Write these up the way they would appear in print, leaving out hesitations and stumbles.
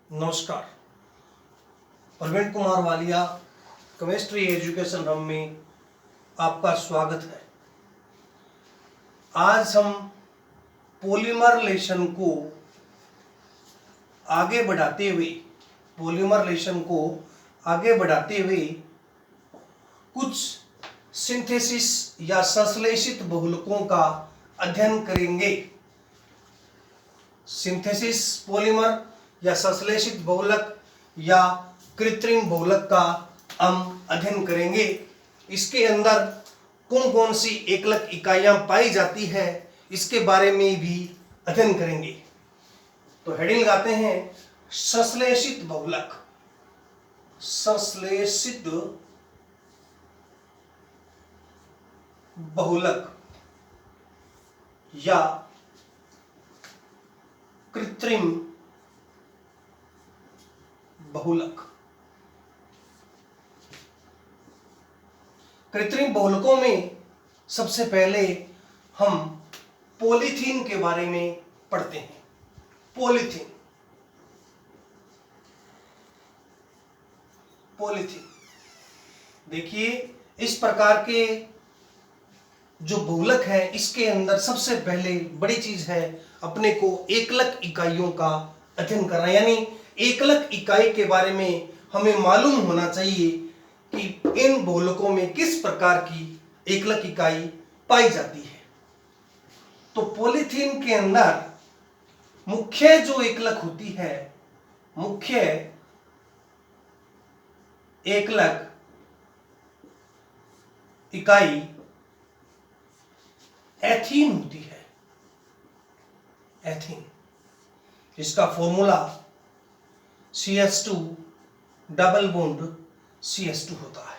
नमस्कार। Praveen Kumar Walia chemistry education रम में आपका स्वागत है। आज हम पॉलीमर रिलेशन को आगे बढ़ाते हुए कुछ सिंथेसिस या संश्लेषित बहुलकों का अध्ययन करेंगे। सिंथेसिस पॉलीमर या संश्लेषित बहुलक या कृत्रिम बहुलक का हम अध्ययन करेंगे। इसके अंदर कौन कौन सी एकलक इकाइयां पाई जाती है इसके बारे में भी अध्ययन करेंगे। तो हेडिंग लगाते हैं संश्लेषित बहुलक। संश्लेषित बहुलक या कृत्रिम बहुलक। कृत्रिम बहुलकों में सबसे पहले हम पॉलीथीन के बारे में पढ़ते हैं। पॉलीथीन देखिए, इस प्रकार के जो बहुलक है इसके अंदर सबसे पहले बड़ी चीज है अपने को एकलक इकाइयों का अध्ययन करना, यानी एकलक इकाई के बारे में हमें मालूम होना चाहिए कि इन बहुलकों में किस प्रकार की एकलक इकाई पाई जाती है। तो पॉलीथीन के अंदर मुख्य जो एकलक होती है, मुख्य एकलक इकाई एथीन होती है। एथीन, इसका formula CH2 double bond CH2 होता है।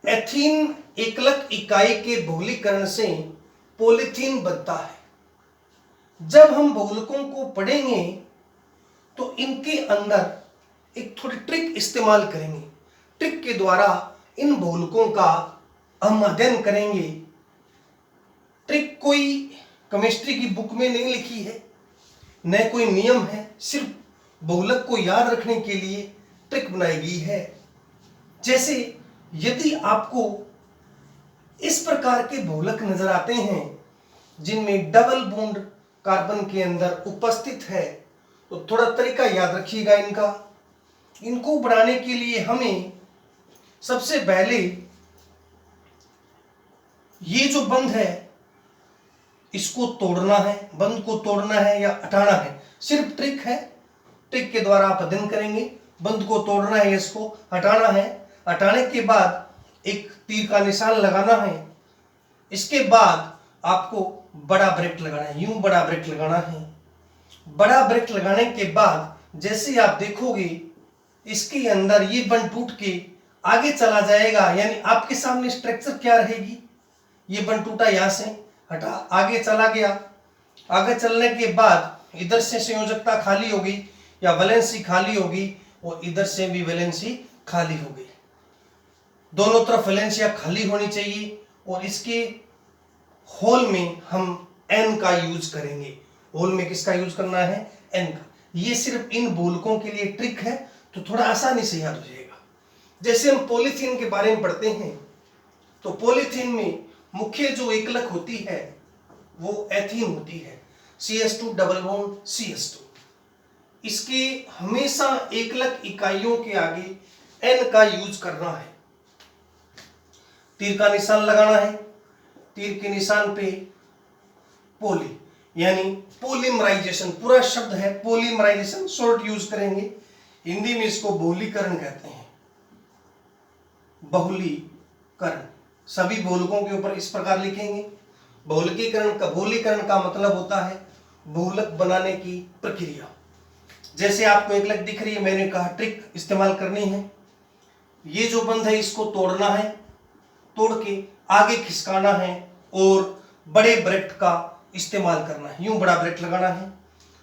एथीन एकलक इकाई के बहुलीकरण से पॉलीथीन बनता है। जब हम बहुलकों को पढ़ेंगे तो इनके अंदर एक थोड़ी ट्रिक इस्तेमाल करेंगे। ट्रिक के द्वारा इन बहुलकों का हम अध्ययन करेंगे। ट्रिक कोई केमिस्ट्री की बुक में नहीं लिखी है, न कोई नियम है, सिर्फ बहुलक को याद रखने के लिए ट्रिक बनाई गई है। जैसे यदि आपको इस प्रकार के बहुलक नजर आते हैं जिनमें डबल बॉन्ड कार्बन के अंदर उपस्थित है, तो थोड़ा तरीका याद रखिएगा इनका। इनको बनाने के लिए हमें सबसे पहले ये जो बंध है इसको तोड़ना है, बंध को तोड़ना है या हटाना है, सिर्फ ट्रिक है। ट्रिक के द्वारा आप अध्ययन करेंगे। बंध को तोड़ना है, इसको हटाना है। हटाने के बाद एक तीर का निशान लगाना है। इसके बाद आपको बड़ा ब्रेक लगाना है, यूं बड़ा ब्रेक लगाना है। बड़ा ब्रेक लगाने के बाद जैसे आप देखोगे इसके अंदर ये बंध टूट के आगे चला जाएगा, यानी आपके सामने स्ट्रक्चर क्या रहेगी, ये बंध टूटा, यहां से हटा, आगे चला गया। आगे चलने के बाद इधर से संयोजकता खाली होगी या वैलेंसी खाली होगी और इधर से भी वैलेंसी खाली होगी। दोनों तरफ वैलेंसियां खाली होनी चाहिए और इसके होल में हम N का यूज करेंगे। होल में किसका यूज करना है? N का। ये सिर्फ इन बहुलकों के लिए ट्रिक है, तो थोड़ा आसानी से याद हो जाएगा। जैसे हम पॉलीथीन के बारे में पढ़ते हैं तो पॉलीथीन में मुख्य जो एकलक होती है वो एथीन होती है, CH2 डबल बॉन्ड CH2। इसके हमेशा एकलक इकाइयों के आगे N का यूज करना है। तीर का निशान लगाना है। तीर के निशान पे पोली यानी पॉलीमराइजेशन, पूरा शब्द है पॉलीमराइजेशन, शॉर्ट यूज करेंगे। हिंदी में इसको बहुलीकरण कहते हैं। बहुलीकरण सभी बहुलकों के ऊपर इस प्रकार लिखेंगे। बहुलीकरण का मतलब होता है बहुलक बनाने की प्रक्रिया। जैसे आपको एकलक दिख रही है, मैंने कहा ट्रिक इस्तेमाल करनी है। ये जो बंध है इसको तोड़ना है, तोड़ के आगे खिसकाना है और बड़े ब्रैकेट का इस्तेमाल करना है, यूं बड़ा ब्रैकेट लगाना है।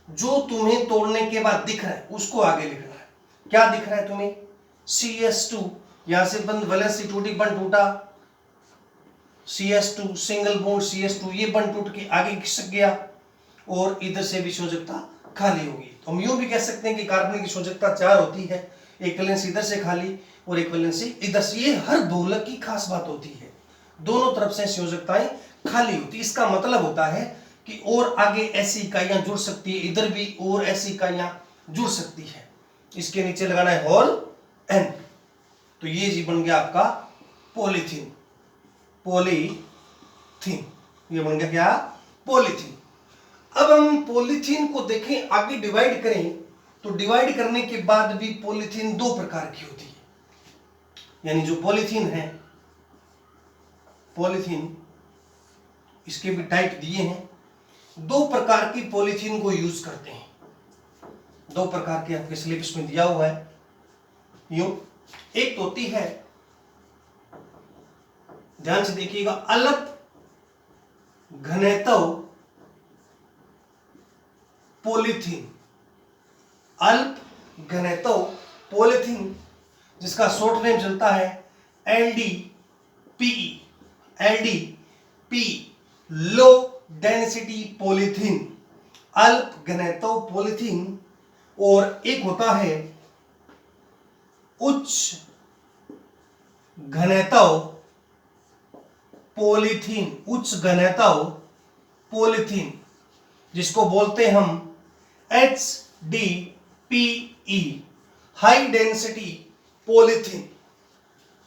जो तुम्हें तोड़ने के बाद दिख रहा है उसको आगे लिखना है। क्या दिख रहा है तुम्हें? CH2, यहां से बंध वैलेंसी टूटी, बंध टूटा, CH2 सिंगल बॉन्ड CH2, ये बंध टूट के आगे खिसक गया और इधर से विसंयोजकता खाली होगी। तो हम यूं भी कह सकते हैं कि कार्बन की संयोजकता 4 होती है, एक वैलेंसी इधर से खाली और एक वैलेंसी इधर से। ये हर दोलक की खास बात होती है, दोनों तरफ से संयोजकताएं खाली होती। इसका मतलब होता है कि और आगे ऐसी इकाइयां जुड़ सकती है, इधर भी और ऐसी इकाइयां जुड़ सकती है। इसके नीचे लगाना है होल एन। तो ये जी बन गया आपका पॉलीथीन, पॉलीथीन, ये बन गया क्या? पॉलीथीन। अब हम पॉलीथीन को देखें, आगे डिवाइड करें तो डिवाइड करने के बाद भी पॉलीथीन 2 प्रकार की होती है। यानी जो पॉलीथीन है, पॉलीथीन इसके भी टाइप दिए हैं। 2 प्रकार की पॉलीथीन को यूज करते हैं, 2 प्रकार के आपके सिलेबस में दिया हुआ है यूं। एक तो होती है, ध्यान से देखिएगा, अल्प घनत्व पॉलीथीन, अल्प घनत्व पॉलीथीन, जिसका शॉर्ट नेम चलता है LDPE, LDPE, low density polythene, अल्प घनत्व पॉलीथीन। और एक होता है उच्च घनत्व पॉलीथीन, उच्च घनत्व पॉलीथीन, जिसको बोलते हम HDPE, हाई डेंसिटी पॉलीथीन।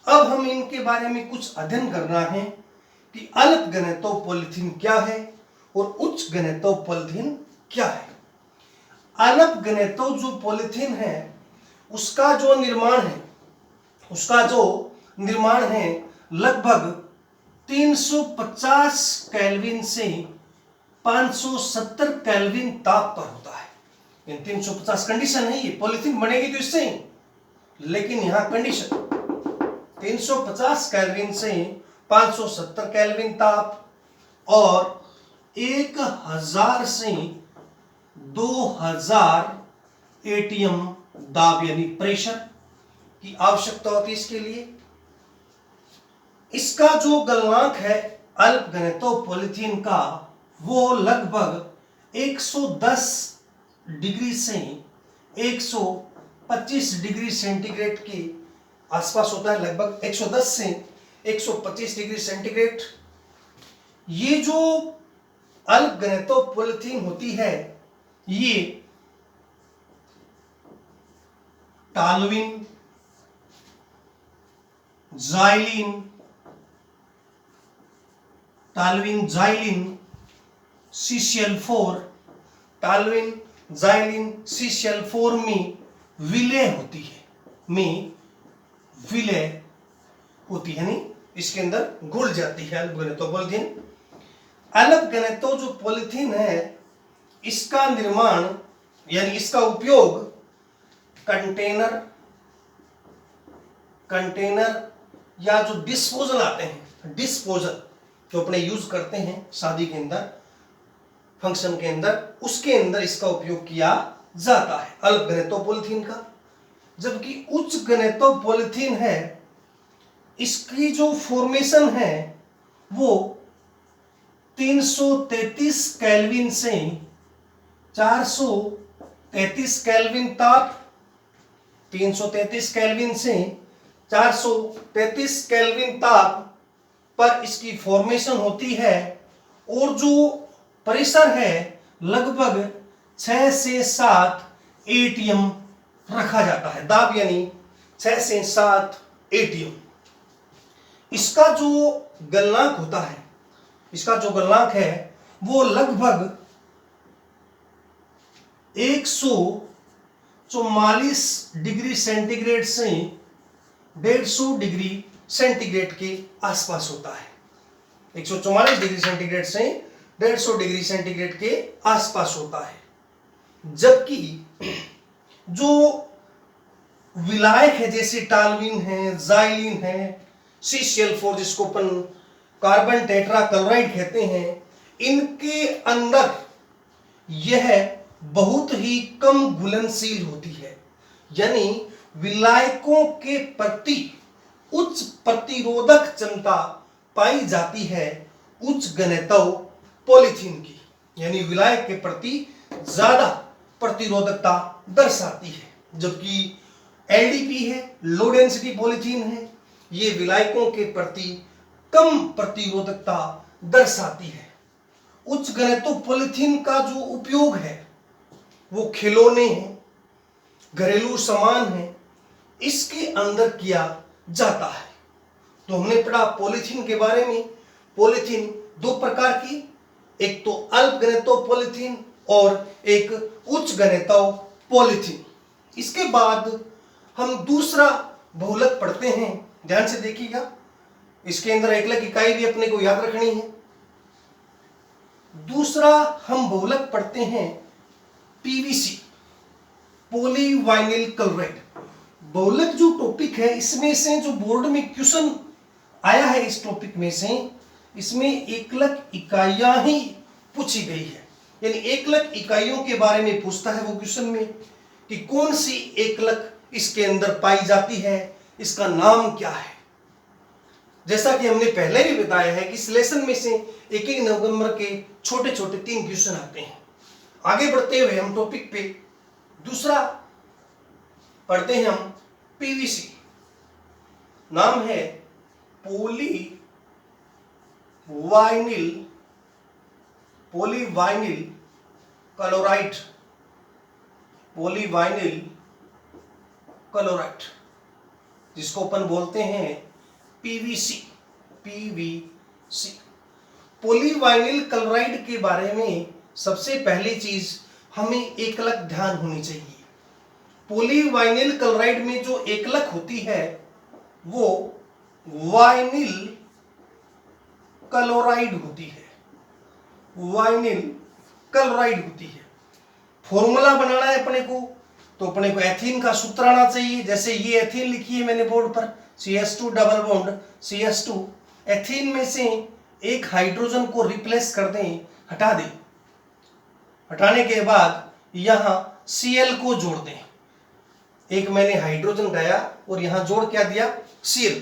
अब हम इनके बारे में कुछ अध्ययन करना है कि अल्प घनत्व पॉलीथीन क्या है और उच्च घनत्व पॉलीथीन क्या है। अल्प घनत्व जो पॉलीथीन है उसका जो निर्माण है लगभग 350 केल्विन से 570 केल्विन ताप पर होता है। 350 कंडीशन है, ये पॉलीथीन बनेगी तो इससे ही, लेकिन यहां कंडीशन 350 केल्विन से 570 केल्विन ताप और 1000 से 2000 एटीएम दाब यानी प्रेशर की आवश्यकता होती है इसके लिए। इसका जो गलनांक है अल्प घनत्व पॉलीथीन का, वो लगभग 110 डिग्री से 125 डिग्री सेंटीग्रेड के आसपास होता है, लगभग 110 से 125 डिग्री सेंटीग्रेड। ये जो अल्प घनत्व पॉलीथीन होती है, ये toluene, xylene, CCl4, toluene, xylene, CCl4 में विलय होती है, नहीं इसके अंदर घुल जाती है अल्प घनत्व पॉलीथीन। अल्प घनत्व जो पॉलीथीन है, इसका निर्माण यानी इसका उपयोग कंटेनर या जो डिस्पोजल आते हैं, डिस्पोजल जो अपने यूज करते हैं शादी के अंदर, फंक्शन के अंदर, उसके अंदर इसका उपयोग किया जाता है अल्प घनत्व पॉलीथीन का। जबकि उच्च घनत्व पॉलीथीन है, इसकी जो फॉर्मेशन है वो 333 केल्विन से 433 केल्विन ताप, 333 केल्विन से 433 केल्विन ताप पर इसकी फॉर्मेशन होती है। और जो प्रेशर है लगभग 6 से 7 एटीएम रखा जाता है, दाब यानी 6 से 7 एटीएम। इसका जो गलनांक होता है, इसका जो गलनांक है वो लगभग 144 डिग्री सेंटीग्रेड से 150 डिग्री सेंटीग्रेड के आसपास होता है। 144 डिग्री सेंटीग्रेड से 150 डिग्री सेंटीग्रेड के आसपास होता है। जबकि जो विलायक है जैसे टॉलुइन है, ज़ाइलिन है, CCl4 जिसको अपन कार्बन टेट्रा क्लोराइड कहते हैं, इनके अंदर यह बहुत ही कम घुलनशील होती है। यानी विलायकों के प्रति उच्च प्रतिरोधक क्षमता पाई जाती है उच्च घनत्व पॉलीथीन की, यानी विलायक के प्रति ज्यादा प्रतिरोधकता दर्शाती है, जबकि एलडीपी है, लो डेंसिटी पॉलीथीन है, ये विलायकों के प्रति कम प्रतिरोधकता दर्शाती है। उच्च घनत्व पॉलीथीन का जो उपयोग है वो खिलौने हैं, घरेलू सामान है, इसके अंदर किया जाता है। तो हमने पढ़ा पॉलीथीन के बारे में। पॉलीथीन दो प्रकार की, एक तो अल्प घनत्व पॉलीथीन और एक उच्च घनत्व पॉलीथीन। इसके बाद हम दूसरा बहुलक पढ़ते हैं, ध्यान से देखिएगा। इसके अंदर एकलक इकाई भी अपने को याद रखनी है। दूसरा हम बहुलक पढ़ते हैं पीवीसी, पॉलीवाइनिल क्लोराइड। बहुलक जो टॉपिक है, इसमें से जो बोर्ड में क्वेश्चन आया है इस टॉपिक में से, इसमें एकलक इकाइयां ही पूछी गई है, यानी एकलक इकाइयों के बारे में पूछता है वो क्वेश्चन में कि कौन सी एकलक इसके अंदर पाई जाती है, इसका नाम क्या है। जैसा कि हमने पहले भी बताया है कि इस लेसन में से एक एक नंबर के छोटे छोटे 3 क्वेश्चन आते हैं। आगे बढ़ते हुए हम टॉपिक पे दूसरा पढ़ते हैं हम पीवीसी, नाम है पॉलीवाइनिल क्लोराइड, पॉलीवाइनिल क्लोराइड, जिसको अपन बोलते हैं पीवीसी। पॉलीवाइनिल क्लोराइड के बारे में सबसे पहली चीज हमें एकलक ध्यान होनी चाहिए। पॉलीवाइनिल क्लोराइड में जो एकलक होती है वो वाइनिल क्लोराइड होती है, वाइनिल क्लोराइड होती है। फॉर्मूला बनाना है अपने को, तो अपने को एथीन का सूत्र आना चाहिए। जैसे ये एथीन लिखी है मैंने बोर्ड पर, CH2 double bond CH2। Ethene में से एक हाइड्रोजन को रिप्लेस कर दें, हटा दें। हटाने के बाद यहां Cl को जोड़ दें। एक मैंने हाइड्रोजन हटाया और यहां जोड़ क्या दिया, Cl।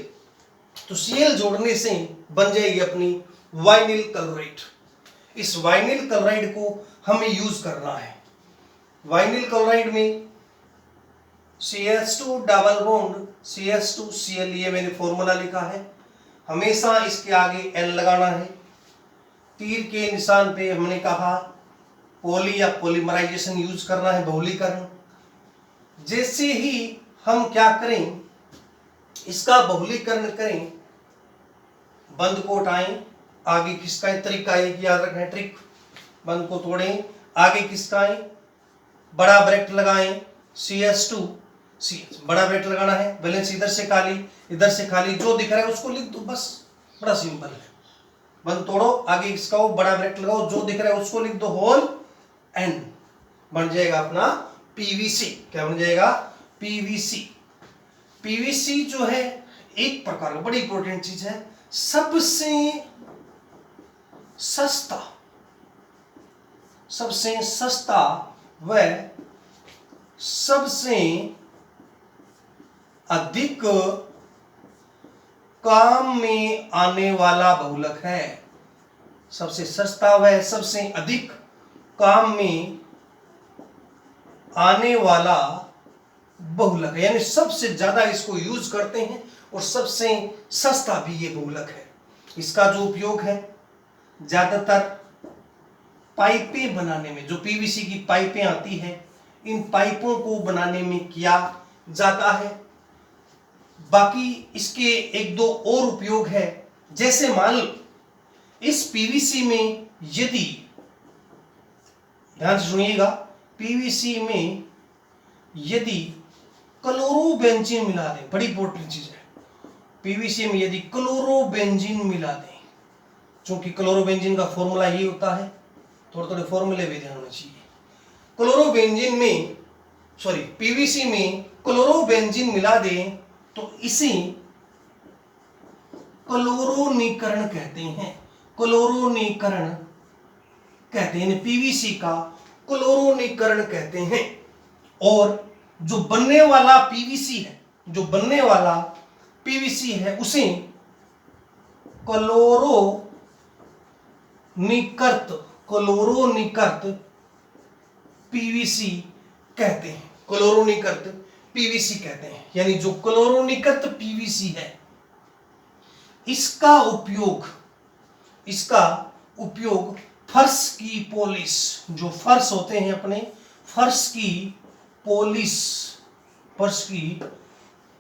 तो Cl जोड़ने से बन जाएगी अपनी वाइनिल क्लोराइड। इस वाइनिल क्लोराइड को हमें यूज करना है। वाइनिल क्लोराइड में CH2 double bond CH2 Cl, ये मैंने फॉर्मूला लिखा है। हमेशा इसके आगे N लगाना है। तीर के निशान पे हमने कहा पॉली या पॉलीमराइजेशन यूज करना है, बहुलीकरण। जैसे ही हम क्या करें, इसका बहुलीकरण करें, बंद को उठाएं, आगे खिसकाएं, तरीका एक याद रखना है, ट्रिक। बंद को तोड़ें, आगे खिसकाएं, बड़ा ब्रैकेट लगाएं, CH2 CH, बड़ा ब्रैकेट लगाना है। बैलेंस इधर से खाली, इधर से खाली, जो दिख रहा है उसको लिख दो, बस बड़ा सिंपल है। बंद तोड़ो, आगे खिसकाओ, बड़ा ब्रैकेट लगाओ, जो दिख रहा है उसको लिख दो, होल N, बन जाएगा अपना पीवीसी। क्या बन जाएगा, पीवीसी। पीवीसी जो है एक प्रकार का बड़ी इंपॉर्टेंट चीज है, सबसे सस्ता व सबसे अधिक काम में आने वाला बहुलक है। सबसे सस्ता व सबसे अधिक काम में आने वाला बहुलक है, यानी सबसे ज्यादा इसको यूज करते हैं और सबसे सस्ता भी ये बहुलक है। इसका जो उपयोग है ज्यादातर पाइपें बनाने में, जो पीवीसी की पाइपें आती हैं, इन पाइपों को बनाने में किया जाता है। बाकी इसके एक दो और उपयोग है। जैसे मान लो इस पीवीसी में यदि, ध्यान से सुनिएगा, पीवीसी में यदि क्लोरोबेंजीन मिला दें, बड़ी इंपॉर्टेंट चीज है। पीवीसी में यदि क्लोरोबेंजीन मिला दें, क्योंकि क्लोरोबेंजीन का फॉर्मूला ये होता है, थोड़े थोड़े फॉर्मूले भी ध्यान होना चाहिए। क्लोरोबेंजीन में, सॉरी, पीवीसी में क्लोरोबेंजीन मिला दें तो इसे क्लोरोनीकरण कहते हैं। क्लोरोनीकरण कहते हैं, पीवीसी का क्लोरोनीकरण कहते हैं। और जो बनने वाला पीवीसी है, जो बनने वाला पीवीसी है, उसे क्लोरोनीकृत पीवीसी कहते हैं। क्लोरोनिकृत पीवीसी कहते हैं, यानी जो क्लोरोनिकृत पीवीसी है इसका उपयोग फर्श की पॉलिश, जो फर्श होते हैं अपने, फर्श की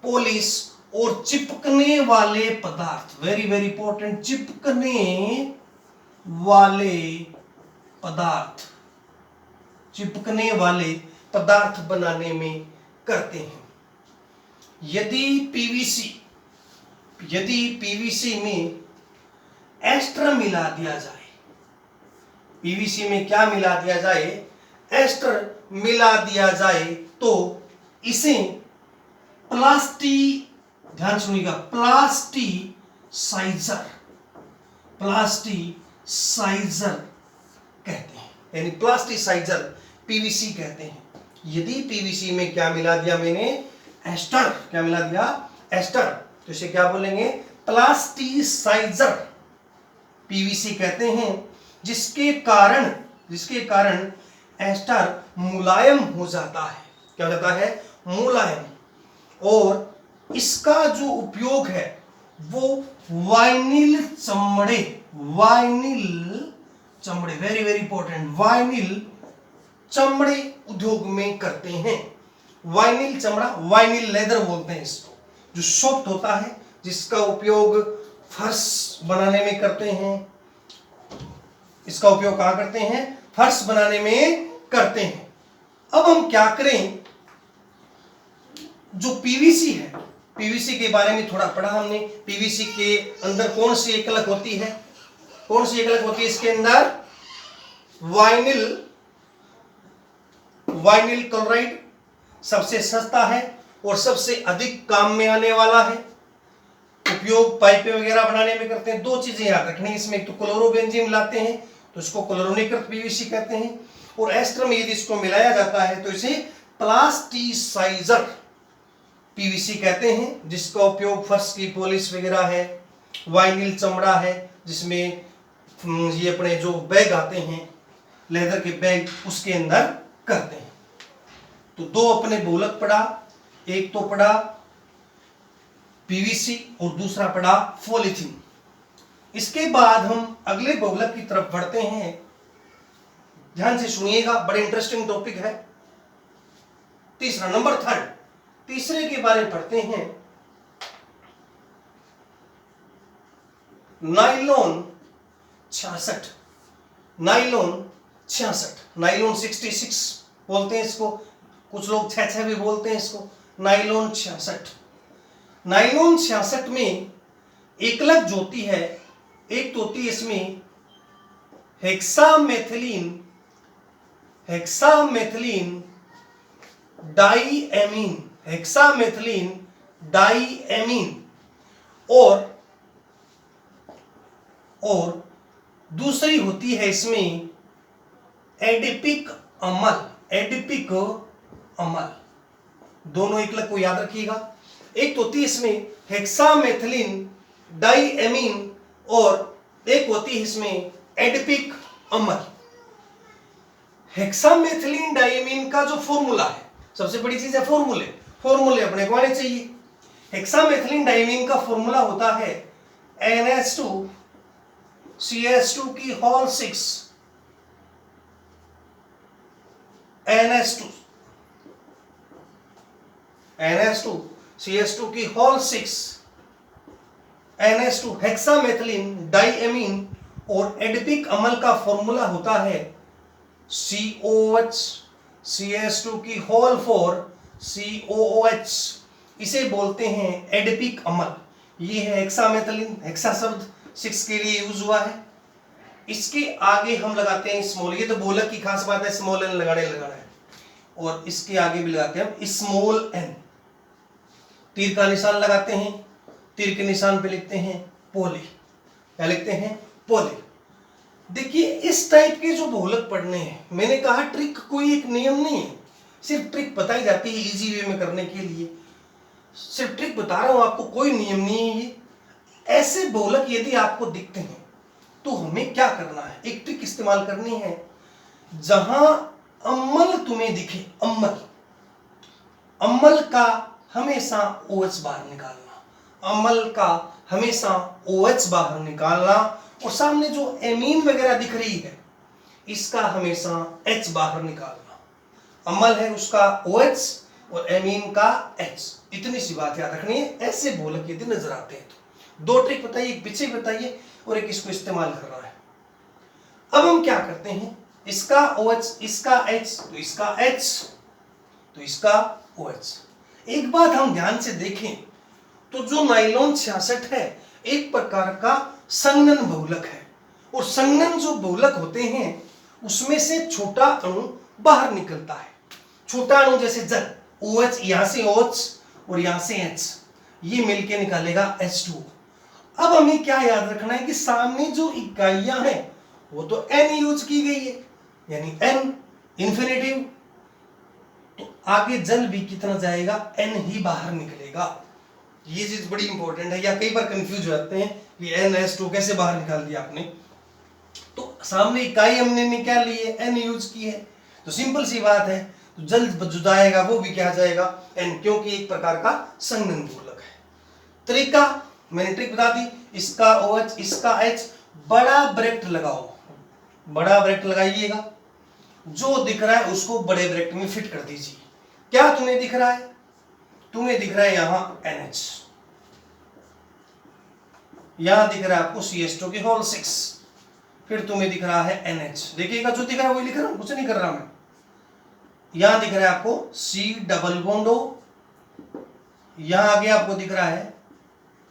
पॉलिश और चिपकने वाले पदार्थ, वेरी वेरी इंपॉर्टेंट, चिपकने वाले पदार्थ बनाने में करते हैं। यदि पीवीसी में एस्टर मिला दिया जाए, पीवीसी में क्या मिला दिया जाए, एस्टर मिला दिया जाए, तो इसे ध्यान सुनिएगा, प्लास्टिसाइजर कहते हैं, यानी प्लास्टिसाइजर पीवीसी कहते हैं। यदि पीवीसी में क्या मिला दिया मैंने, एस्टर, क्या मिला दिया, एस्टर, तो इसे क्या बोलेंगे, प्लास्टिसाइजर पीवीसी कहते हैं, जिसके कारण एस्टर मुलायम हो जाता है। क्या हो जाता है, मुलायम। और इसका जो उपयोग है वो वाइनिल चमड़े, वेरी वेरी इंपॉर्टेंट, वाइनिल चमड़े उद्योग में करते हैं। वाइनिल चमड़ा, वाइनिल लेदर बोलते हैं इसको, जो सॉफ्ट होता है, जिसका उपयोग फर्श बनाने में करते हैं। इसका उपयोग कहां करते हैं, फर्श बनाने में करते हैं। अब हम क्या करें, जो पीवीसी है, पीवीसी के बारे में थोड़ा पढ़ा हमने। पीवीसी के अंदर कौन सी एकलक होती है, इसके अंदर वाइनिल क्लोराइड सबसे सस्ता है और सबसे अधिक काम में आने वाला है। उपयोग पाइपें वगैरह बनाने में करते हैं। दो चीजें याद रखनी है इसमें, एक तो क्लोरोबेंजीन मिलाते हैं तो इसको क्लोरोनिकृत पीवीसी कहते हैं, और एस्टर में यदि इसको मिलाया जाता है तो इसे प्लास्टिसाइजर पीवीसी कहते हैं, जिसका उपयोग फर्श की पॉलिश वगैरह है, वाइनिल चमड़ा है, जिसमें ये अपने जो बैग आते हैं, लेदर के बैग, उसके अंदर करते हैं। तो दो अपने बहुलक पढ़ा, एक तो पढ़ा पीवीसी और दूसरा पढ़ा पॉलीथीन। इसके बाद हम अगले बहुलक की तरफ बढ़ते हैं। ध्यान से सुनिएगा, बड़े इंटरेस्टिंग टॉपिक है। तीसरा, नंबर 3, तीसरे के बारे में पढ़ते हैं। नाइलॉन 66, नाइलॉन 66 बोलते हैं इसको, कुछ लोग 66 भी बोलते हैं इसको। नाइलॉन 66 में एकलक जो होती है, एक तो होती है इसमें हेक्सामेथिलीन डाइएमीन, और दूसरी होती है इसमें एडिपिक अम्ल। दोनों एकलक को याद रखिएगा। एक तो होती है इसमें हेक्सामेथिलीन डाइएमीन और एक होती है इसमें एडिपिक अम्ल। हेक्सामेथिलीन डाइएमीन का जो फॉर्मूला है, सबसे बड़ी चीज है फॉर्मूले अपने को आने चाहिए। हेक्सामेथिलीन डाइएमीन का फॉर्मूला होता है NH2CH2 की होल 6 NH2CH2 की होल 6 NH2 हेक्सामेथिलीन डाइएमीन और एडिपिक अम्ल का फॉर्मूला होता है COOH CH2 की होल 4 COOH। इसे बोलते हैं एडिपिक अम्ल। ये है हेक्सामेथिलीन, हेक्सा शब्द 6 के लिए यूज हुआ है। इसके आगे हम लगाते हैं स्मॉल, ये तो बहुलक की खास बात है, स्मॉल एन लगाना है, और इसके आगे भी लगाते हैं हम स्मॉल एन। तीर का निशान लगाते हैं, तीर के निशान पे लिखते हैं पोली। क्या लिखते हैं? पोली। देखिए इस टाइप के जो बहुलक पढ़ने हैं, मैंने कहा ट्रिक कोई एक नियम नहीं है, सिर्फ ट्रिक बताई जाती है इजी वे में करने के लिए, सिर्फ ट्रिक बता रहा हूं आपको, कोई नियम नहीं है ये। ऐसे बहुलक यदि आपको दिखते हैं तो हमें क्या करना है, एक ट्रिक इस्तेमाल करनी है। जहां अम्ल तुम्हें दिखे, अम्ल, अम्ल का हमेशा OH बाहर निकालना, अम्ल का हमेशा OH बाहर निकालना, और सामने जो एमीन वगैरह दिख रही है इसका हमेशा H बाहर निकालना। अम्ल है उसका OH और एमीन का H, इतनी सी बात याद रखनी है। ऐसे बोलक यदि नजर आते हैं तो दो ट्रिक बताइए, एक पीछे बताइए और एक इसको इस्तेमाल करना है। अब हम क्या करते हैं, इसका OH, इसका H, तो इसका H, तो इसका OH। एक बात हम ध्यान से देखें तो जो नाइलॉन 66 है एक प्रकार का संघनन बहुलक है, और संघनन जो बहुलक होते हैं उसमें से छोटा अणु बाहर निकलता है। छोटा अणु जैसे जल, OH, यहां से OH और यहां से H, ये मिलके निकालेगा H2। अब हमें क्या याद रखना है कि सामने जो इकाइयां हैं वो तो N यूज की गई है, यानी N इंफिनिटिव, तो आगे जल भी कितना जाएगा, N ही बाहर निकलेगा। ये चीज बड़ी इंपॉर्टेंट है, या कई बार कंफ्यूज हो जाते हैं कि NH2 कैसे बाहर निकाल दिया आपने। तो सामने इकाई हमने निकाल ली है, N यूज की है, तो सिंपल सी बात है, तो जल जो जाएगा वो भी क्या जाएगा, N, क्योंकि एक प्रकार का संघनन बहुलक है। तरीका मैंने ट्रिक बता दी, इसका OH, इसका H, बड़ा ब्रैकेट लगाओ, बड़ा ब्रैकेट लगाइएगा, जो दिख रहा है उसको बड़े ब्रैकेट में फिट कर दीजिए। क्या तुम्हें दिख रहा है, तुम्हें दिख रहा है यहां NH, यहां दिख रहा है आपको CH2 की होल 6, फिर तुम्हें दिख रहा है NH, देखिएगा जो दिख रहा है वही लिख रहा हूं, कुछ नहीं कर रहा मैं। यहां दिख रहा है आपको C डबल बॉन्ड O, यहां आगे आपको दिख रहा है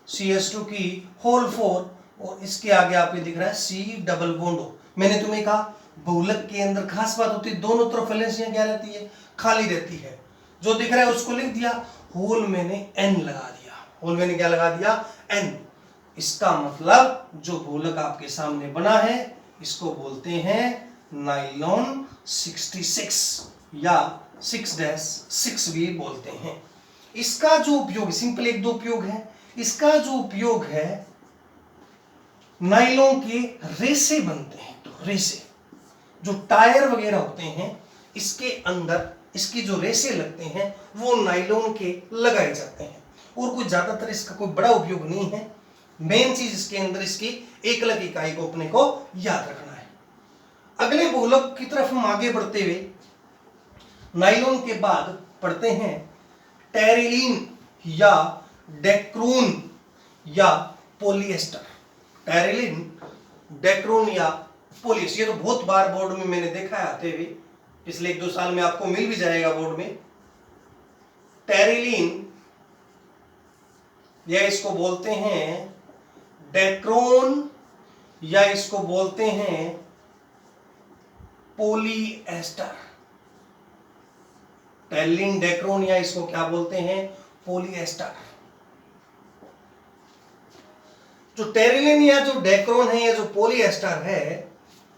CH2 की होल 4, और इसके आगे आपको दिख रहा है C डबल बॉन्ड O। मैंने तुम्हें कहा बहुलक के अंदर खास बात होती है, दोनों तरफ वैलेंसियां क्या रहती है, खाली रहती है। जो दिख रहा है उसको लिख दिया, होल मैंने N लगा दिया, होल मैंने क्या लगा दिया, N। इसका मतलब जो बहुलक आपके सामने बना है इसको बोलते हैं नाइलॉन 66 या 6-6 भी बोलते हैं। इसका जो उपयोग, सिंपल एक दो उपयोग है, इसका जो उपयोग है, नाइलॉन के रेसे बनते हैं, तो रेसे जो टायर वगैरह होते हैं इसके अंदर इसकी जो रेसे लगते हैं वो नाइलॉन के लगाए जाते हैं, और कोई ज्यादातर इसका कोई बड़ा उपयोग नहीं है। मेन चीज इसके अंदर इसकी एकलक इकाई को अपने को याद रखना है। अगले बहुलक की तरफ हम आगे बढ़ते हुए नाइलॉन के बाद पढ़ते हैं टेरिलीन या डेक्रून या पोलिएस्टर। टेरिलीन, डेक्रून या पोलिएस्टर, ये तो बहुत बार बोर्ड में मैंने देखा है आते हुए, पिछले 1-2 साल में आपको मिल भी जाएगा बोर्ड में। टेरिलीन या इसको बोलते हैं डेक्रोन या इसको बोलते हैं पोलिएस्टर। टेरिलीन, डेक्रोन या इसको क्या बोलते हैं, पोलिएस्टर। जो टेरिलीन या जो डेक्रोन है या जो पोलिएस्टर है,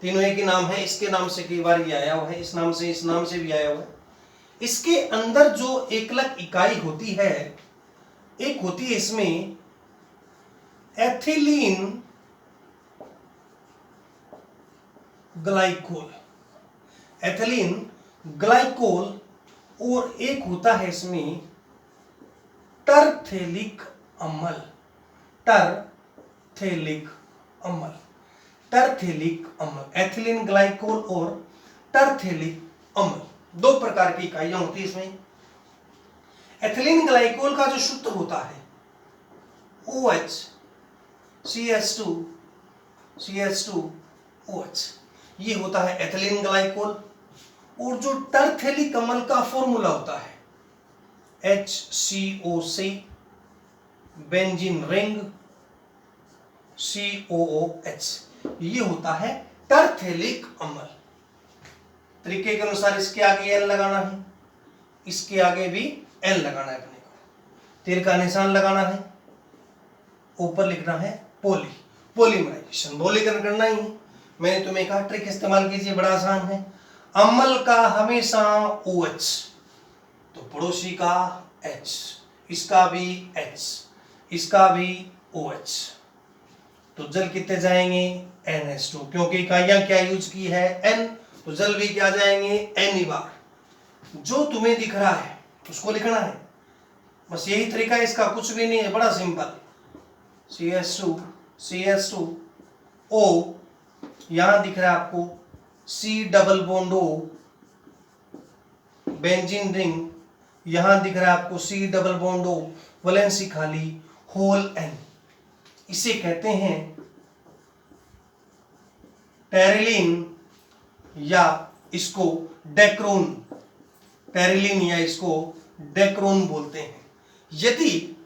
तीनों एक ही नाम है, इसके नाम से कई बार ये आया हुआ है, इस नाम से भी आया हुआ है। इसके अंदर जो एकलक इकाई होती है, एक होती है इसमें एथिलीन ग्लाइकोल, एथिलीन ग्लाइकोल, और एक होता है इसमें टरथेलिक अम्ल, टरथेलिक अम्ल, टरथेलिक अम्ल, एथिलीन ग्लाइकोल और टरथेलिक अम्ल, दो प्रकार की इकाइयां होती है इसमें। एथिलीन ग्लाइकोल का जो सूत्र होता है OH CH2OH, ये होता है एथिलीन ग्लाइकोल, और जो टरथेलिक अम्ल का फॉर्मूला होता है HCOC बेंजीन रिंग COOH, ये होता है टरथेलिक अम्ल। तरीके के अनुसार इसके आगे L लगाना है, इसके आगे भी L लगाना है, अपने को तीर का निशान लगाना है, ऊपर लिखना है पोली, पोलीमराइजेशन, बहुलीकरण करना ही है। मैंने तुम्हें कहा ट्रिक इस्तेमाल कीजिए, बड़ा आसान है। अम्ल का हमेशा OH, तो पड़ोसी का H, इसका भी H, इसका भी OH, तो जल कितने जाएंगे NH2, क्योंकि इकाइयां क्या यूज की है N, तो जल भी क्या जाएंगे, N बार। जो तुम्हें दिख रहा है उसको लिखना है, बस यही तरीका है इसका, कुछ भी नहीं है, बड़ा सिंपल। CH2O, यहां दिख रहा है आपको C double bond O, benzene ring, यहां दिख रहा है आपको C double bond O, valency खाली, होल N। इसे कहते हैं टेरिलीन या इसको डेक्रोन, टेरिलीन या इसको डेक्रोन बोलते हैं। यदि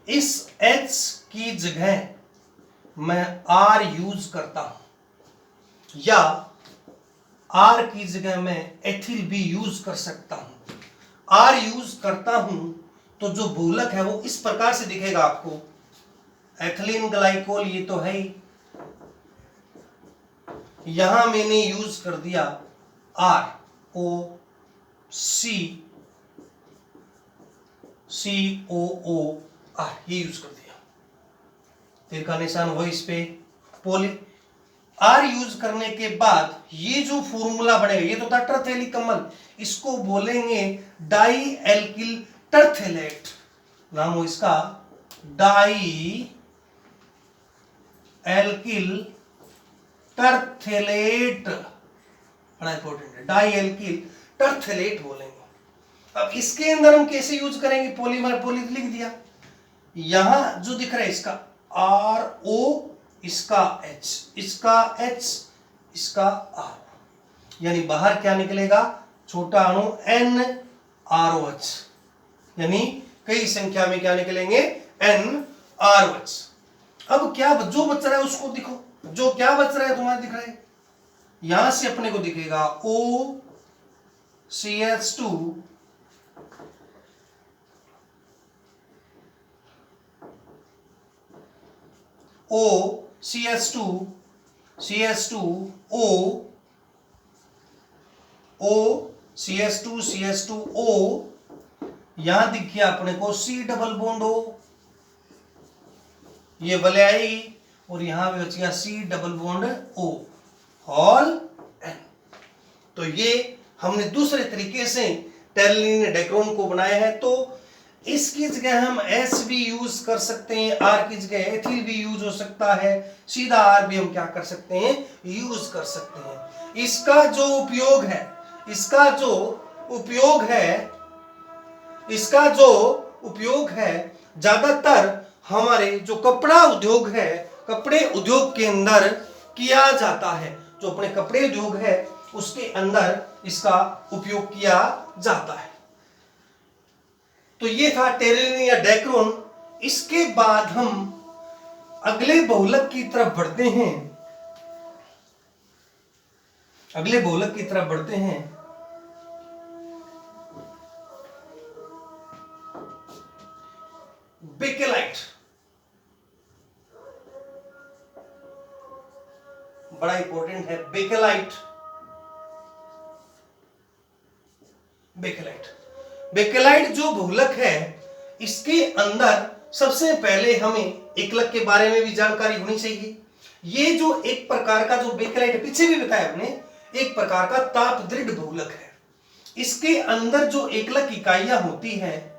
इस H की जगह मैं R यूज करता हूं या R की जगह मैं एथिल भी यूज कर सकता हूं, R यूज करता हूं तो जो बहुलक है वो इस प्रकार से दिखेगा आपको, एथिलीन ग्लाइकोल ये तो है ही, यहां मैंने यूज कर दिया R O C COO R, ये यूज कर दिया, तीर का निशान वो इस पे पोली। R यूज करने के बाद ये जो फॉर्मूला बनेगा, ये तो था टरथेलिक कमल, इसको बोलेंगे डाई एल्किल टरथेलेट, नाम हो इसका डाई एल्किल टरथेलेट, बड़ा इंपॉर्टेंट है, डाई एल्किल टरथेलेट बोलेंगे। अब इसके अंदर हम कैसे यूज करेंगे, पॉलीमर, पॉली लिख दिया, यहां जो दिख रहा है इसका RO, इसका H, इसका H, इसका R, यानी बाहर क्या निकलेगा, छोटा अणु NROH, यानी कई संख्या में क्या निकलेंगे, NROH। अब क्या जो बच रहा है उसको दिखो, जो क्या बच रहा है तुम्हारे दिख रहा है, यहां से अपने को दिखेगा OCH2 CH2O, यहां दिख गया अपने को C डबल बॉन्ड O, ये वलयाई, और यहां भी बच गया C double bond O, whole N। तो ये हमने दूसरे तरीके से टेरिलीन डेक्रोन को बनाया है। तो इसकी जगह हम S भी यूज कर सकते हैं, R की जगह एथिल भी यूज हो सकता है, सीधा R भी हम क्या कर सकते हैं, यूज कर सकते हैं। इसका जो उपयोग है ज्यादातर हमारे जो कपड़ा उद्योग है, कपड़े उद्योग के अंदर किया जाता है, जो अपने कपड़े उद्योग है उसके अंदर इसका उपयोग किया जाता है। तो ये था टेरिलीन या डेक्रोन। इसके बाद हम अगले बहुलक की तरफ बढ़ते हैं, बेकेलाइट। बड़ा इंपॉर्टेंट है बेकेलाइट जो बहुलक है, इसके अंदर सबसे पहले हमें एकलक के बारे में भी जानकारी होनी चाहिए। ये जो एक प्रकार का जो बेकेलाइट, पीछे भी बताया हमने, एक प्रकार का ताप दृढ़ बहुलक है। इसके अंदर जो एकलक इकाइयां होती है,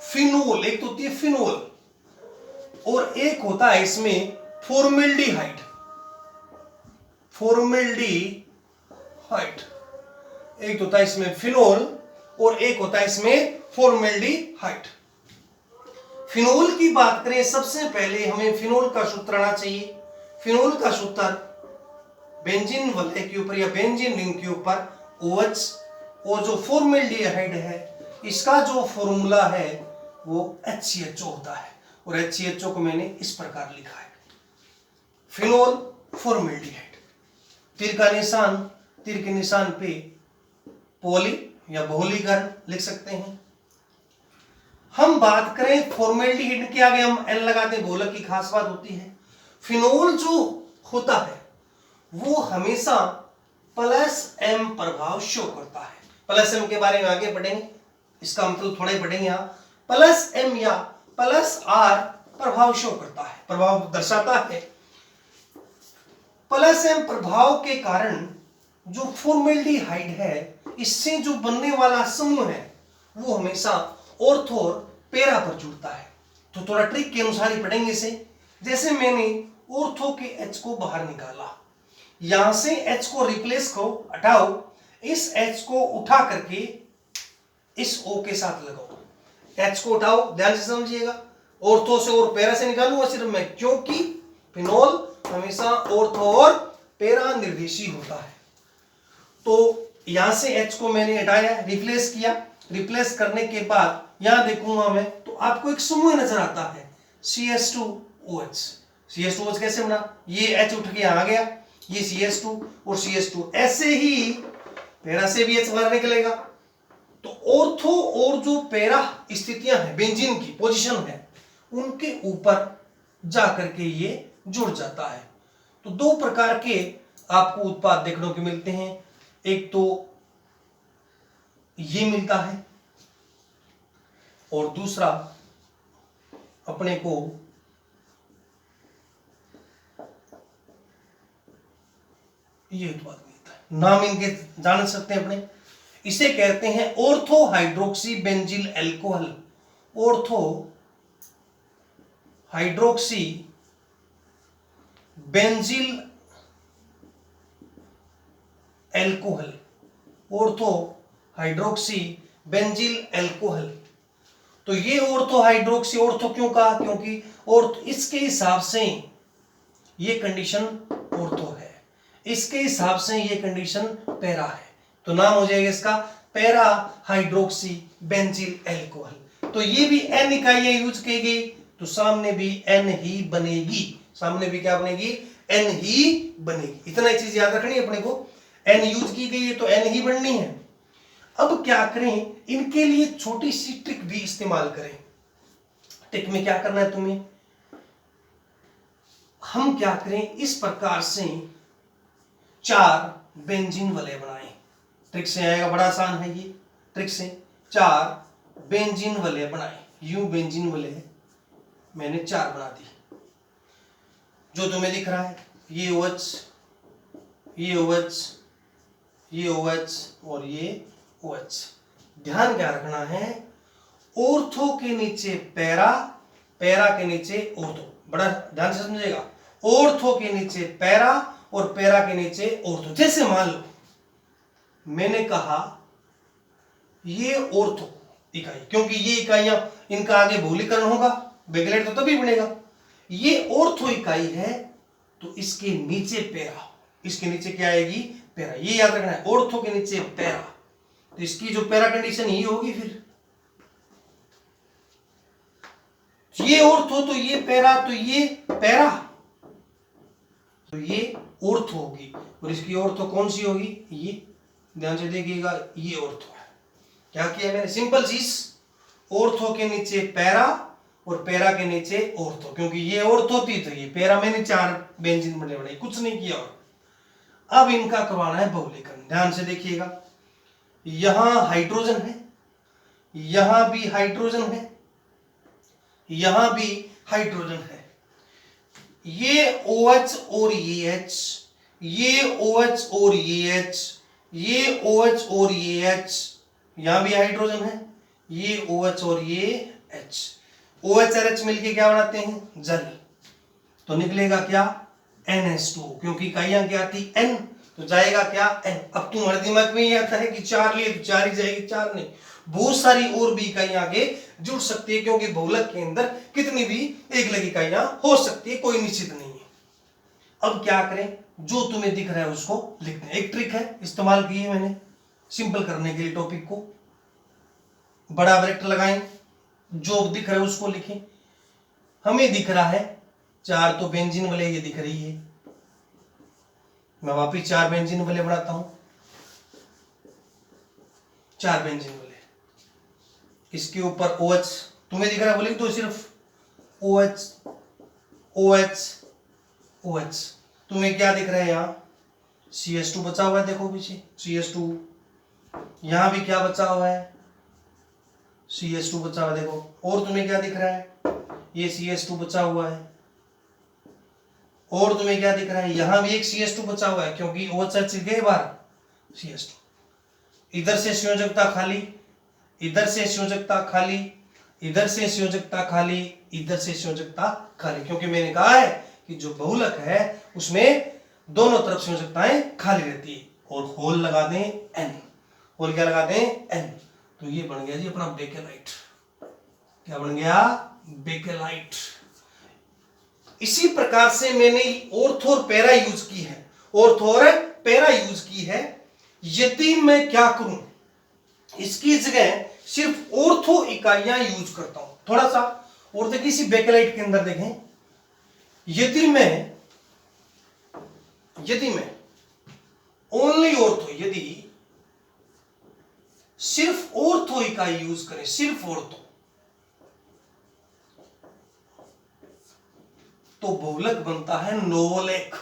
फिनोल, एक तो होती है फिनोल, और एक होता है इसमें फॉर्मेल्डिहाइड। एक होता है इसमें फिनोल और एक होता है इसमें फॉर्मेल्डिहाइड। फिनोल की बात करें, सबसे पहले हमें फिनोल का सूत्र आना चाहिए। फिनोल का सूत्र बेंजीन वलय के ऊपर या बेंजीन रिंग के ऊपर OH, और जो फॉर्मेल्डिहाइड है इसका जो फॉर्मूला है वो HCHO होता है, और HCHO को मैंने इस प्रकार लिखा है, फिनोल फॉर्मेल्डिहाइड। तीर के निशान पे पॉली या बहुलीकरण लिख सकते हैं। हम बात करें फॉर्मेल्डिहाइड के आगे हम N लगाते हैं, बहुलक की खास बात होती है। फिनोल जो होता है वो हमेशा +M प्रभाव शो करता है। +M के बारे में आगे पढ़ेंगे, इसका मतलब थोड़ा ही पढ़ेंगे। यहाँ +M या +R प्रभाव शो करता है, प्रभाव दर्शाता है। प्लस एम प्रभाव के कारण जो फॉर्मेल्डिहाइड है, इससे जो बनने वाला समूह है वो हमेशा ऑर्थो और पैरा पर जुड़ता है। तो थोड़ा ट्रिक के अनुसार ही पढ़ेंगे इसे। जैसे मैंने ऑर्थो के H को बाहर निकाला, यहां से H को रिप्लेस करो, हटाओ, इस H को उठा करके इस O के साथ लगाओ। H को उठाओ, ध्यान से समझिएगा, ऑर्थो से और पैरा से निकालूंगा सिर्फ मैं, क्योंकि फिनोल हमेशा ऑर्थो और पैरा निर्देशी होता है। तो यहां से H को मैंने हटाया, रिप्लेस किया, रिप्लेस करने के बाद यहां देखूंगा मैं तो आपको एक समूह नजर आता है CH2OH। CH2OH कैसे बना, ये H उठ के यहां आ गया, ये CH2 और CH2, ऐसे ही पैरा से भी H बाहर निकलेगा। तो ऑर्थो और जो पैरा स्थितियां हैं, बेंजीन की पोजीशन है, उनके ऊपर जाकर के ये जुड़ जाता है। तो दो प्रकार के आपको उत्पाद देखने को मिलते हैं, एक तो ये मिलता है और दूसरा अपने को ये उत्पाद मिलता है। नाम इनके जान सकते हैं अपने, इसे कहते हैं ortho hydroxy benzyl alcohol. Ortho hydroxy benzyl alcohol, ortho hydroxy benzyl alcohol. तो ये ऑर्थो हाइड्रोक्सी, ऑर्थो क्यों कहा, क्योंकि ऑर्थो इसके हिसाब से ये कंडीशन ऑर्थो है, इसके हिसाब से ये कंडीशन पैरा है। तो नाम हो जाएगा इसका पैरा हाइड्रोक्सी बेंजिल एल्कोहल। तो ये भी N इकाइयां यूज की गई, तो सामने भी N ही बनेगी, सामने भी क्या बनेगी, N ही बनेगी। इतना ही चीज याद रखनी है अपने को, N यूज की गई है तो N ही बननी है। अब क्या करें, इनके लिए छोटी सी ट्रिक भी इस्तेमाल करें। ट्रिक में क्या करना है तुम्हें, हम क्या करें, इस प्रकार से 4 बेंजीन वलय बनाएं। ट्रिक से आएगा, बड़ा आसान है ये। ट्रिक से 4 बेंजीन वलय बनाएं। यूं बेंजीन वलय मैंने 4 बना दी, जो तुम्हें दिख रहा है, ये OH, ये OH, ये OH और ये OH। ध्यान क्या रखना है, ऑर्थो के नीचे पैरा, पैरा के नीचे ऑर्थो, बड़ा ध्यान से समझिएगा, ऑर्थो के नीचे पैरा और पैरा के नीचे ऑर्थो। जैसे मान लो मैंने कहा ये ऑर्थो इकाई, क्योंकि ये इकाइयां, इनका आगे बहुलीकरण होगा, बेगलेट तो तभी बनेगा। ये ऑर्थो इकाई है तो इसके नीचे पैरा, इसके नीचे क्या आएगी, पैरा, ये याद रखना है, ऑर्थो के नीचे पैरा, तो इसकी जो पैरा कंडीशन ही होगी। फिर ये ऑर्थो तो ये पैरा, तो ये पैरा, तो ये ऑर्थो होगी, और इसकी ऑर्थो कौन सी होगी, ये ध्यान से देखिएगा, ये ऑर्थो है। क्या किया मैंने, सिंपल चीज, ऑर्थो के नीचे पैरा और पैरा के नीचे ऑर्थो, क्योंकि ये ऑर्थो थी तो ये पैरा, मैंने 4 बेंजीन बनाई, कुछ नहीं किया। और अब इनका करवाना है बहुलीकरण। ध्यान से देखिएगा, यहां हाइड्रोजन है, यहां भी हाइड्रोजन है, यहां भी हाइड्रोजन है, ये OH और ये H, ये OH और ये H, ये OH और ये H, यहां भी हाइड्रोजन है, ये OH और ये H। OH और H मिलके क्या बनाते हैं, जल, तो निकलेगा क्या, NH2, क्योंकि इकाइयां क्या थी, N, तो जाएगा क्या, N। अब तुम्हारे दिमाग में ये आता है कि 4 लिए तो 4 ही जाएगी, 4 नहीं, बहुत सारी और भी इकाइयां आगे जुड़ सकती है, क्योंकि बहुलक के अंदर कितनी भी एकलक इकाइयां हो सकती है, कोई निश्चित नहीं है। अब क्या करें, जो तुम्हें दिख रहा है उसको लिखते हैं। एक ट्रिक है इस्तेमाल की है मैंने सिंपल करने के लिए टॉपिक को, बड़ा ब्रैकेट लगाएं, जो दिख रहा है उसको लिखें। हमें दिख रहा है 4 तो बेंजीन वाले ये दिख रही है, मैं वापिस 4 बेंजीन वाले बनाता हूं, 4 बेंजीन वाले, इसके ऊपर OH तुम्हें दिख रहा है, बोले तो सिर्फ OH OH OH। तुम्हें क्या दिख रहा है, यहां CH2 बचा हुआ है, देखो पीछे CH2, यहां भी क्या बचा हुआ है, CH2 बचा हुआ है, देखो। और तुम्हें क्या दिख रहा है, ये CH2 बचा हुआ है, और तुम्हें क्या दिख रहा है, यहां भी एक CH2 बचा हुआ है क्योंकि OH गए बाहर, CH2। इधर से संयोजकता खाली, इधर से संयोजकता खाली, इधर से संयोजकता खाली, इधर से संयोजकता खाली, क्योंकि मैंने कहा है कि जो बहुलक है उसमें दोनों तरफ संयोजकताएं खाली रहती है। और होल लगा दें N, होल क्या लगा दें N, तो ये बन गया जी अपना बेकेलाइट। क्या बन गया, बेकेलाइट। इसी प्रकार से मैंने ऑर्थो और पैरा यूज की है, ऑर्थो और पैरा यूज की है। यदि मैं क्या करूं, इसकी जगह सिर्फ ऑर्थो इकाइयां यूज करता हूं थोड़ा सा। और देखिए इसी बेकेलाइट के अंदर देखें, यदि मैं ओनली ऑर्थो, यदि सिर्फ ऑर्थो इकाई यूज करें, सिर्फ ऑर्थो, तो बहुलक बनता है नोवोलेक।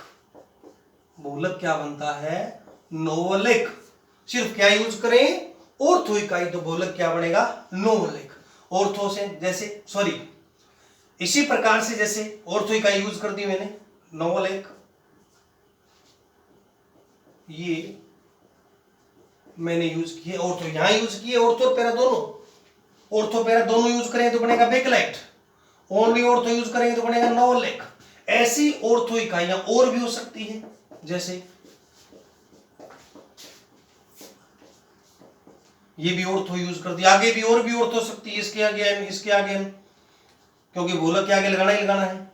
बहुलक क्या बनता है, नोवोलेक। सिर्फ क्या यूज करें, ऑर्थो इकाई, तो बहुलक क्या बनेगा, नोवोलेक। ऑर्थो से जैसे इसी प्रकार से जैसे ऑर्थो इकाई यूज कर दी मैंने, नोवोलेक। ये मैंने यूज किए, ऑर्थो यहां यूज किए, ऑर्थो और पैरा दोनों, ऑर्थो पैरा दोनों यूज करें तो बनेगा बेकेलाइट, ओनली ऑर्थो यूज करेंगे तो बनेगा नोवोलेक। ऐसी ऑर्थो इकाइयां और भी हो सकती है, जैसे ये भी ऑर्थो यूज कर दी, आगे भी और भी ऑर्थो हो सकती है, इसके आगे एन, इसके आगे एन, क्योंकि बहुलक के आगे लगाना ही लगाना है।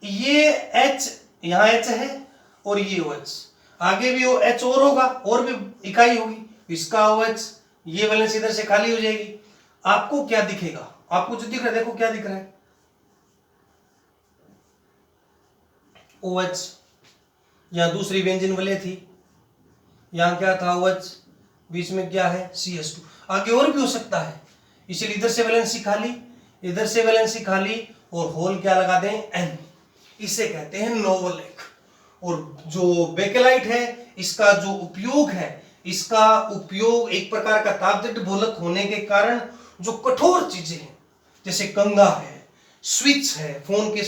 ये H, यहां H है और ये OH, आगे भी H और होगा, और भी इकाई होगी, इसका OH, ये वैलेंस इधर से खाली हो जाएगी। आपको क्या दिखेगा, आपको जो दिख रहा है, देखो क्या दिख रहा है, OH, यहां दूसरी व्यंजन वलय थी, यहां क्या था OH, बीच में क्या है CH2, आगे और भी हो सकता है, इसलिए इधर से वैलेंसी खाली, इधर से वैलेंसी खाली, और होल क्या लगा दें N, इसे कहते हैं नोवोलेक। और जो बेकेलाइट है, इसका जो उपयोग है, इसका उपयोग एक प्रकार का तापदीप्त बहुलक होने के कारण जो कठोर चीजें हैं, जैसे कंघा है, स्विच है, फोन के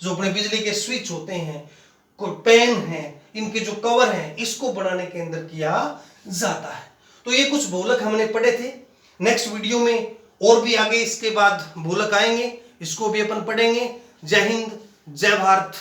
जो अपने बिजली के स्विच होते हैं, पेन है, इनके जो कवर हैं, इसको बनाने के अंदर किया जाता है। तो ये कुछ बहुलक हमने पढ़े थे। नेक्स्ट वीडियो में और भी आगे इसके बाद बहुलक आएंगे, इसको भी अपन पढ़ेंगे। जय हिंद, जय भारत।